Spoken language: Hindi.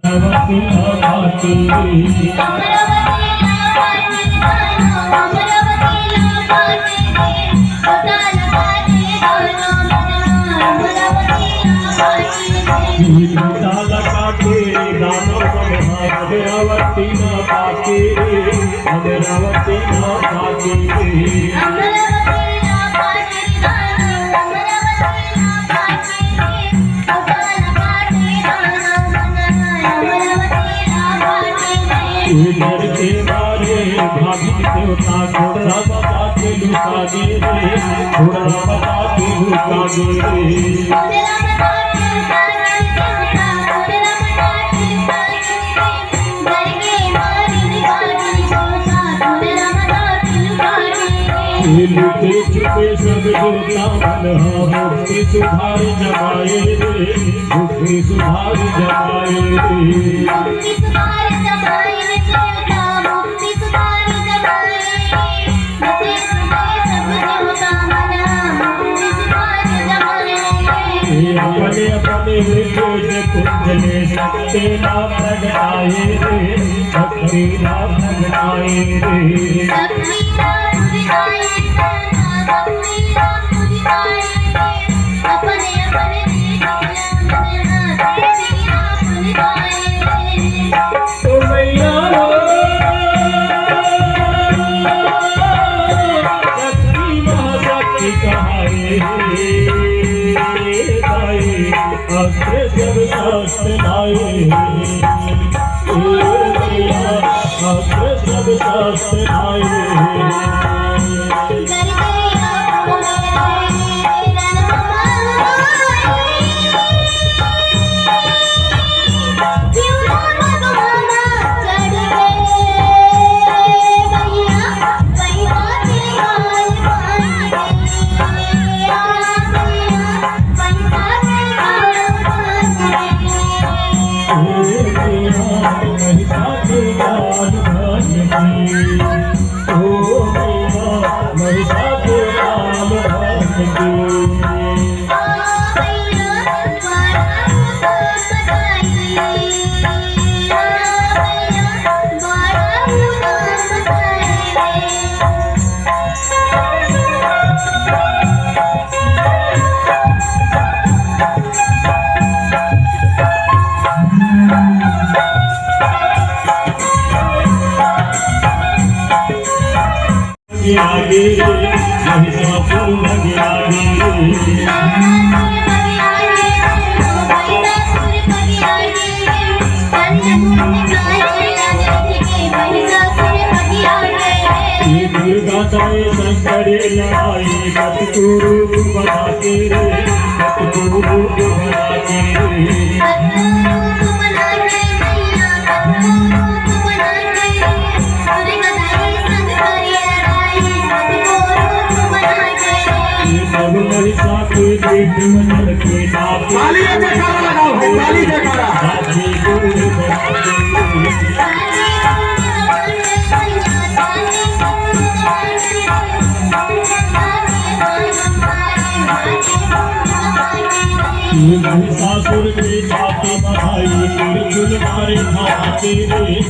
अमरावती लाभाती अमरावती ना पाके अमरावती ना पाके घर के मारे भाभी देवता थोड़ा बता के लुका दे रे थोड़ा बता के लुका दे रे लुके छुपे सब देवता मन भक्ति सुधार जमाए रे भक्ति सुधार जमाए रे अपने अपने हृदय कुंजले शक्ति नाम प्रगटाए रे शक्ति नाम प्रगटाए रे अस्त्र जब शास्त्र लाए अस्त्र जब शास्त्र लाए आगे महिषासुर लगे आगे दुर्गा दाए शंकर लड़ाई कतको रूप बनाते रे कतको रूप बनाते रे ताली जयकारा लगाओ ताली जयकारा महिषासुर की छाती बढ़ाई त्रिशूल मारे खाते रे